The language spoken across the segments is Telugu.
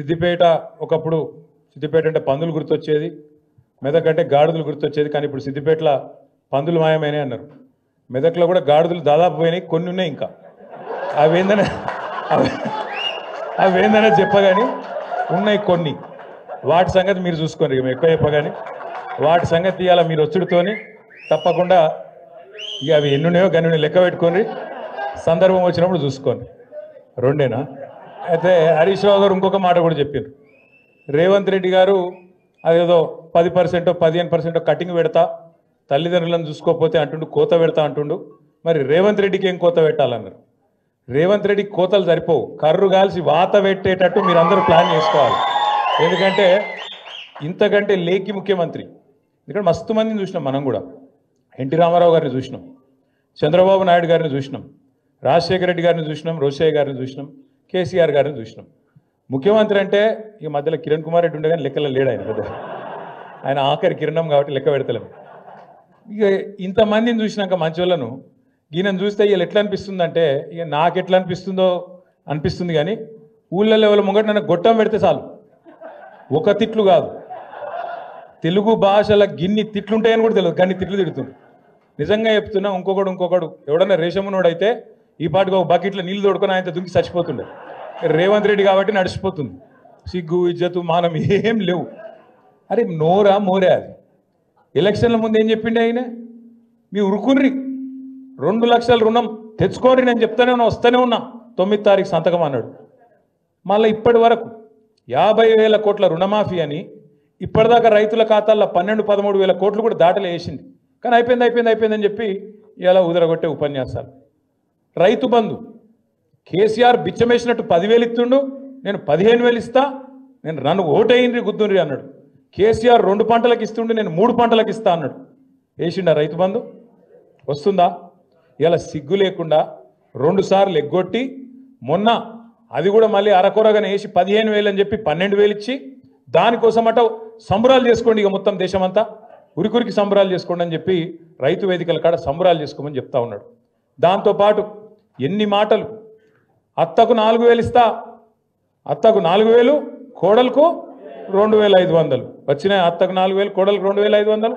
సిద్దిపేట ఒకప్పుడు సిద్దిపేట అంటే పందులు గుర్తొచ్చేది, మెదక్ అంటే గాడిదలు గుర్తొచ్చేది. కానీ ఇప్పుడు సిద్దిపేటలో పందులు మాయమైనాయి అన్నారు. మెదక్లో కూడా గాడిదలు దాదాపు పోయినాయి, కొన్ని ఉన్నాయి ఇంకా. అవేందనే చెప్పగాని ఉన్నాయి కొన్ని. వాటి సంగతి మీరు చూసుకోండి, ఇక ఎక్కువ చెప్పగాని వాటి సంగతి ఇవాళ మీరు వచ్చుడుతోని తప్పకుండా ఇక అవి ఎన్నున్నాయో గన్ని లెక్క పెట్టుకోండి, సందర్భం వచ్చినప్పుడు చూసుకోండి. రెండేనా? అయితే హరీష్ రావు గారు ఇంకొక మాట కూడా చెప్పారు. రేవంత్ రెడ్డి గారు అదేదో 10% 15% కటింగ్ పెడతా, తల్లిదండ్రులను చూసుకోకపోతే అంటుండు, కోత పెడతా అంటుండు. మరి రేవంత్ రెడ్డికి ఏం కోత పెట్టాలన్నారు? రేవంత్ రెడ్డికి కోతలు సరిపోవు, కర్రు కాల్చి వాత పెట్టేటట్టు మీరు అందరూ ప్లాన్ చేసుకోవాలి. ఎందుకంటే ఇంతకంటే లేకి ముఖ్యమంత్రి ఇక్కడ మస్తు మందిని చూసినాం. మనం కూడా ఎన్టీ రామారావు గారిని చూసినాం, చంద్రబాబు నాయుడు గారిని చూసినాం, రాజశేఖర రెడ్డి గారిని చూసినాం, రోషయ్య గారిని చూసినాం, కేసీఆర్ గారిని చూసినాం. ముఖ్యమంత్రి అంటే ఈ మధ్యలో కిరణ్ కుమార్ రెడ్డి ఉండే కానీ లెక్కలో లేడు ఆయన. పెద్ద ఆయన ఆఖరి కిరణం కాబట్టి లెక్క పెడతలేము. ఇక ఇంతమందిని చూసినాక మంచోళ్ళను ఈయనను చూస్తే వీళ్ళు ఎట్లా అనిపిస్తుందంటే, ఇక నాకు ఎట్లా అనిపిస్తుందో అనిపిస్తుంది. కానీ ఊళ్ళో ఎవరు ముంగట నన్ను గొట్టం పెడితే చాలు, ఒక తిట్లు కాదు, తెలుగు భాషల గిన్ని తిట్లుంటాయని కూడా తెలియదు, గన్ని తిట్లు తిడుతుంది. నిజంగా చెప్తున్నా, ఇంకొకడు ఎవడన్నా రేషమునోడైతే ఈ పాటికి ఒక బకెట్లో నీళ్ళు తోడుకొని ఆయన దుంకి చచ్చిపోతుండే. రేవంత్ రెడ్డి కాబట్టి నడిచిపోతుంది. సిగ్గు ఇజ్జతు మానం ఏం లేవు. అరే నోరా మోరే అది. ఎలక్షన్ల ముందు ఏం చెప్పిండే ఆయన? మీ ఉరుకుర్రి 2 లక్షల రుణం తెచ్చుకోరి, నేను చెప్తానే ఉన్నా, వస్తూనే ఉన్నా, 9వ తారీఖు సంతకం అన్నాడు. మళ్ళీ ఇప్పటి వరకు 50,000 కోట్ల రుణమాఫీ అని ఇప్పటిదాకా రైతుల ఖాతాల్లో 12-13 వేల కోట్లు కూడా దాటలే వేసింది. కానీ అయిపోయిందని చెప్పి ఇలా ఉదరగొట్టే ఉపన్యాసాలు. రైతు బంధు కేసీఆర్ బిచ్చమేసినట్టు 10,000 ఇస్తుండు, నేను 15,000 ఇస్తా, నేను నన్ను ఓటేయండి గుద్దుండ్రి అన్నాడు. కేసీఆర్ 2 పంటలకు ఇస్తుండే, నేను 3 పంటలకు ఇస్తా అన్నాడు. వేసిండా రైతు బంధు? వస్తుందా? ఇలా సిగ్గు లేకుండా 2 సార్లు ఎగ్గొట్టి మొన్న అది కూడా మళ్ళీ అరకొరగానే వేసి 15,000 అని చెప్పి 12,000 ఇచ్చి దానికోసం అట సంబరాలు చేసుకోండి, ఇక మొత్తం దేశమంతా ఉరికురికి సంబరాలు చేసుకోండి అని చెప్పి రైతు వేదికల కాడ సంబరాలు చేసుకోమని చెప్తా ఉన్నాడు. దాంతోపాటు ఎన్ని మాటలు! అత్తకు 4,000 ఇస్తా, అత్తకు 4,000, కోడలకు 2,500 వచ్చినాయి. అత్తకు 4,000, కోడలకు 2,500.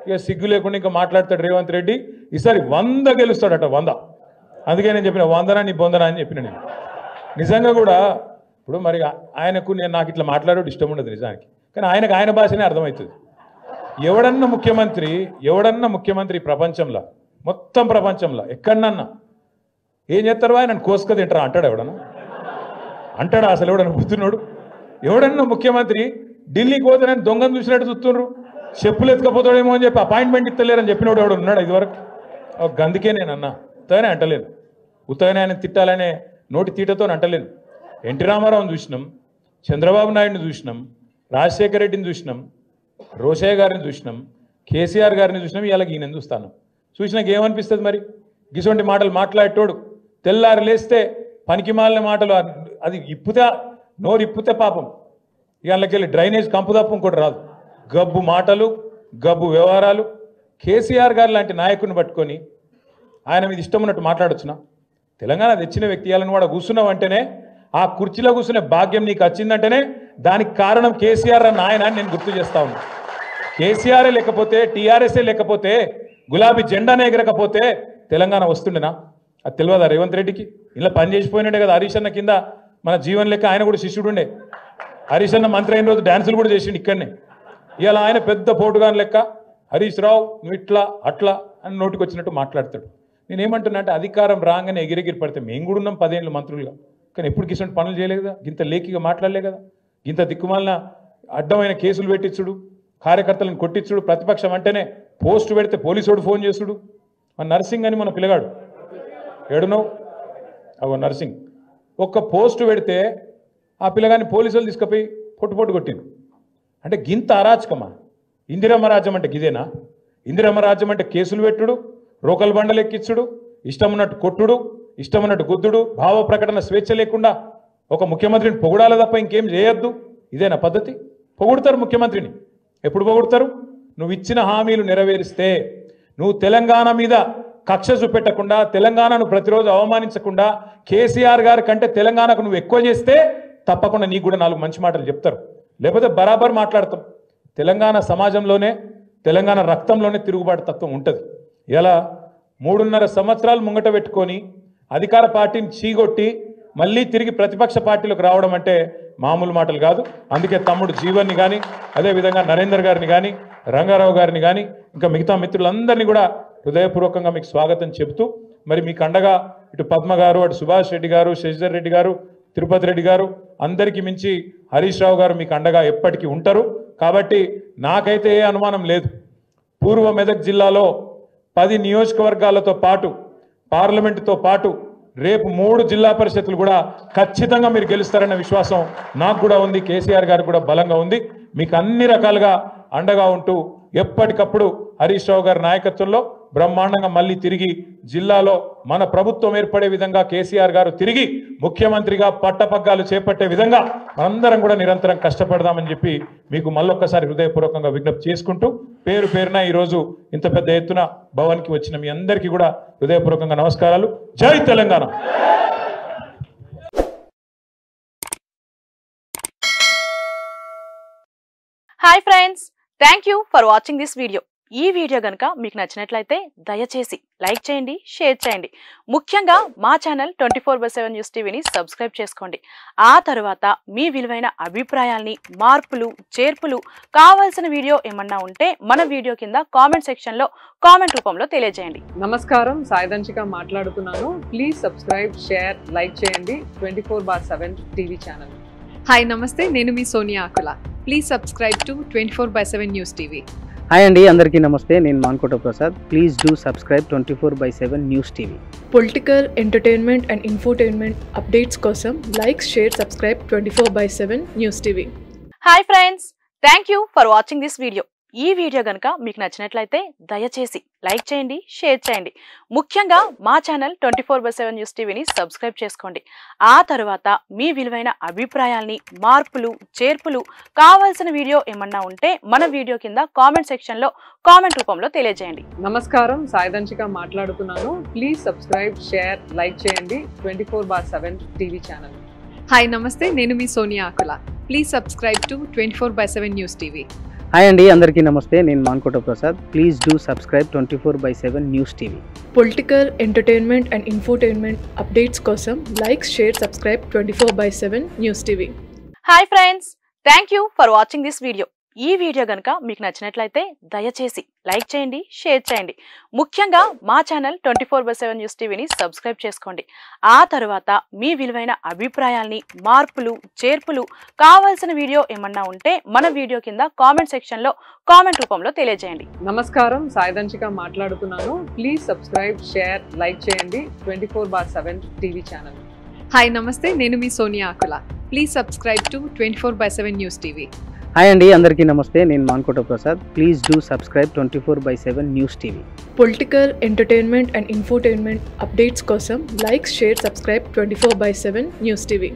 ఇక సిగ్గు లేకుండా ఇంకా మాట్లాడతాడు రేవంత్ రెడ్డి. ఈసారి 100 గెలుస్తాడట, 100. అందుకే నేను చెప్పిన 100 నీ బొందనా అని చెప్పిన. నేను నిజంగా కూడా ఇప్పుడు మరి ఆయనకు నాకు ఇట్లా మాట్లాడేది ఇష్టం ఉండదు నిజానికి, కానీ ఆయనకు ఆయన భాషనే అర్థమవుతుంది. ఎవడన్నా ముఖ్యమంత్రి ప్రపంచంలో, మొత్తం ప్రపంచంలో ఎక్కడన్నా ఏం చేస్తారు? ఆయన కోసుక తింటారా అంటాడు? అంటాడా అసలు? ఎవడన్నా గుర్తున్నాడు? ఎవడన్నా ముఖ్యమంత్రి ఢిల్లీకి పోతే నేను దొంగను చూసినట్టు చూస్తుండ్రు, చెప్పులు ఎత్తుకపోతాడేమో అని చెప్పి అపాయింట్మెంట్ ఇస్తలేరని చెప్పినోడు ఎవడు ఉన్నాడు ఇదివరకు? గందుకే నేను అన్నా, ఉత్తగానే అంటలేను, ఉత్తగానే ఆయన తిట్టాలనే నోటి తీటతో అంటలేను. ఎన్టీ రామారావుని చూసినాం, చంద్రబాబు నాయుడిని చూసినాం, రాజశేఖర రెడ్డిని చూసినాం, రోషయ్య గారిని చూసినాం, కేసీఆర్ గారిని చూసినాం, ఇవాళ ఈయన చూస్తాను. చూసినాక ఏమనిపిస్తుంది మరి? గిసొంటి మాటలు మాట్లాడేటోడు తెల్లారు లేస్తే పనికి మాలిన మాటలు, అది ఇప్పుతే నోరు ఇప్పుతే పాపం ఇళ్ళకెళ్ళి డ్రైనేజ్ కంపు తప్ప ఇంకోటి రాదు. గబ్బు మాటలు, గబ్బు వ్యవహారాలు. కేసీఆర్ గారు లాంటి నాయకుడిని పట్టుకొని ఆయన మీద ఇష్టం ఉన్నట్టు మాట్లాడొచ్చునా? తెలంగాణ తెచ్చిన వ్యక్తి ఇవ్వాలని వాడు కూర్చున్నావంటేనే, ఆ కుర్చీలో కూర్చునే భాగ్యం నీకు వచ్చిందంటేనే దానికి కారణం కేసీఆర్ అన్న ఆయన అని నేను గుర్తు చేస్తా ఉన్నా. కేసీఆరే లేకపోతే, టీఆర్ఎస్ఏ లేకపోతే, గులాబీ జెండానే ఎగరకపోతే తెలంగాణ వస్తుండేనా? అది తెలియదా రేవంత్ రెడ్డికి? ఇలా పని చేసిపోయినట్టే కదా హరీష్ అన్న కింద మన జీవన్ లెక్క ఆయన కూడా శిష్యుడుండే. హరీష్ అన్న మంత్రి అయిన రోజు డ్యాన్సులు కూడా చేసిండు ఇక్కడనే. ఇలా ఆయన పెద్ద పోటుగాని లెక్క హరీష్ రావు నువ్వు ఇట్లా అట్లా అని నోటికి వచ్చినట్టు మాట్లాడతాడు. నేనేమంటున్నా అంటే, అధికారం రాగానే ఎగిరెగిరి పడితే మేము కూడా ఉన్నాం 10 ఏళ్ళు మంత్రులుగా, కానీ ఎప్పుడు కిషన్ పనులు చేయలేదు కదా, గింత లేఖిగా మాట్లాడలే కదా, గింత దిక్కుమాలిన అడ్డమైన కేసులు పెట్టించుడు, కార్యకర్తలను కొట్టించుడు, ప్రతిపక్షం అంటేనే పోస్టు పెడితే పోలీసుడు ఫోన్ చేసుడు. మన నర్సింగ్ అని మన పిల్లగాడు ఏడునో అగో నర్సింగ్ ఒక్క పోస్టు పెడితే ఆ పిల్లగాని పోలీసులు తీసుకుపోయి పొట్టు కొట్టిండు. అంటే గింత అరాచకమా? ఇందిరమ్మ రాజ్యం అంటే గిదేనా? ఇందిరమ్మ రాజ్యం అంటే కేసులు పెట్టుడు, రోకల్ బండలు ఎక్కించుడు, ఇష్టం ఉన్నట్టు కొట్టుడు, ఇష్టం ఉన్నట్టు గుద్దుడు, భావ ప్రకటన స్వేచ్ఛ లేకుండా ఒక ముఖ్యమంత్రిని పొగుడాలి తప్ప ఇంకేం చేయొద్దు. ఇదేనా పద్ధతి? పొగుడతారు ముఖ్యమంత్రిని. ఎప్పుడు పొగుడతారు? నువ్వు ఇచ్చిన హామీలు నెరవేరిస్తే, నువ్వు తెలంగాణ మీద కక్ష చూపెట్టకుండా, తెలంగాణను ప్రతిరోజు అవమానించకుండా, కేసీఆర్ గారి కంటే తెలంగాణకు నువ్వు ఎక్కువ చేస్తే తప్పకుండా నీకు కూడా 4 మంచి మాటలు చెప్తారు, లేకపోతే బరాబర్ మాట్లాడతాం. తెలంగాణ సమాజంలోనే, తెలంగాణ రక్తంలోనే తిరుగుబాటు తత్వం ఉంటుంది. ఇలా 3.5 సంవత్సరాలు ముంగట పెట్టుకొని అధికార పార్టీని చీగొట్టి మళ్ళీ తిరిగి ప్రతిపక్ష పార్టీలోకి రావడం అంటే మామూలు మాటలు కాదు. అందుకే తమ్ముడు జీవన్ని కానీ, అదేవిధంగా నరేందర్ గారిని కానీ, రంగారావు గారిని కానీ, ఇంకా మిగతా మిత్రులందరినీ కూడా హృదయపూర్వకంగా మీకు స్వాగతం చెబుతూ, మరి మీకు అండగా ఇటు పద్మ గారు, అటు సుభాష్ రెడ్డి గారు, శశిధర్ రెడ్డి గారు, తిరుపతి రెడ్డి గారు, అందరికీ మించి హరీష్ రావు గారు మీకు అండగా ఎప్పటికీ ఉంటారు. కాబట్టి నాకైతే ఏ అనుమానం లేదు, పూర్వ మెదక్ జిల్లాలో 10 నియోజకవర్గాలతో పాటు పార్లమెంటుతో పాటు రేపు 3 జిల్లా పరిషత్తులు కూడా ఖచ్చితంగా మీరు గెలుస్తారన్న విశ్వాసం నాకు కూడా ఉంది, కేసీఆర్ గారికి కూడా బలంగా ఉంది. మీకు అన్ని రకాలుగా అండగా ఉంటూ ఎప్పటికప్పుడు హరీష్ రావు గారి నాయకత్వంలో బ్రహ్మాండంగా మళ్ళీ తిరిగి జిల్లాలో మన ప్రభుత్వం ఏర్పడే విధంగా కేసీఆర్ గారు తిరిగి ముఖ్యమంత్రిగా పట్టపగ్గాలు చేపట్టే విధంగా మనందరం కూడా నిరంతరం కష్టపడదామని చెప్పి మీకు మళ్ళొక్కసారి హృదయపూర్వకంగా విజ్ఞప్తి చేసుకుంటూ, పేరు పేరున ఈరోజు ఇంత పెద్ద ఎత్తున భవన్కి వచ్చిన మీ అందరికీ కూడా హృదయపూర్వకంగా నమస్కారాలు. జై Telangana. Hi friends, thank you for watching this video. ఈ వీడియో గనుక మీకు నచ్చినట్లయితే దయచేసి లైక్ చేయండి, షేర్ చేయండి. ముఖ్యంగా మా ఛానల్ 24/7 న్యూస్ టీవీని సబ్స్క్రైబ్ చేసుకోండి. ఆ తర్వాత మీ విలువైన అభిప్రాయాల్ని, మార్పులు, చేర్పులు, కావాల్సిన వీడియో ఏమన్నా ఉంటే మన వీడియో కింద కామెంట్ సెక్షన్లో కామెంట్ రూపంలో తెలియజేయండి. నమస్కారం, సాయిదంచిక మాట్లాడుతున్నాను. ప్లీజ్ సబ్స్క్రైబ్, షేర్, లైక్ చేయండి 24/7 టీవీ ఛానల్. హాయ్ నమస్తే, నేను మీ Sonia Akula. Please subscribe to 24/7 news TV. Hi అండి, అందరికీ నమస్తే. నేను Mankota Prasad. Please do subscribe 24/7 news TV. Political, entertainment and infotainment updates కోసం like, share, subscribe 24/7 news TV. Hi friends, thank you for watching this video. ఈ వీడియో గనుక మీకు నచ్చినట్లయితే దయచేసి లైక్ చేయండి, షేర్ చేయండి. ముఖ్యంగా మా ఛానల్ 24/7 న్యూస్ టీవీని సబ్స్క్రైబ్ చేసుకోండి. ఆ తర్వాత మీ విలువైన అభిప్రాయాల్ని, మార్పులు, చేర్పులు, కావాల్సిన వీడియో ఏమన్నా ఉంటే మన వీడియో కింద కామెంట్ సెక్షన్లో కామెంట్ రూపంలో తెలియజేయండి. నమస్కారం, సాయిదంచిక మాట్లాడుతున్నాను. ప్లీజ్ సబ్స్క్రైబ్, షేర్, లైక్ చేయండి 24/7 టీవీ ఛానల్. హాయ్ నమస్తే, నేను మీ Sonia Akula. Please subscribe to 24/7 news TV. Hi అండి, అందరికీ నమస్తే. నేను Mankota Prasad. Please do subscribe 24/7 news TV. Political, entertainment and infotainment updates కోసం like, share, subscribe 24/7 news TV. Hi friends, thank you for watching this video. ఈ వీడియో గనుక మీకు నచ్చినట్లయితే దయచేసి లైక్ చేయండి, షేర్ చేయండి. ముఖ్యంగా మా ఛానల్ 24/7 న్యూస్ టీవీని సబ్స్క్రైబ్ చేసుకోండి. ఆ తర్వాత మీ విలువైన అభిప్రాయాల్ని, మార్పులు, చేర్పులు, కావాల్సిన వీడియో ఏమన్నా ఉంటే మన వీడియో కింద కామెంట్ సెక్షన్లో కామెంట్ రూపంలో తెలియజేయండి. నమస్కారం, సాయిదంచిక మాట్లాడుతున్నాను. ప్లీజ్ సబ్స్క్రైబ్, షేర్, లైక్ చేయండి 24/7 టీవీ ఛానల్. హాయ్ నమస్తే, నేను మీ Sonia Akula. Please subscribe to 24/7 news TV. Hi అండి, అందరికీ నమస్తే. నేను Mankota Prasad. Please do subscribe 24/7 news TV. Political, entertainment and infotainment updates కోసం like, share, subscribe 24/7 news TV.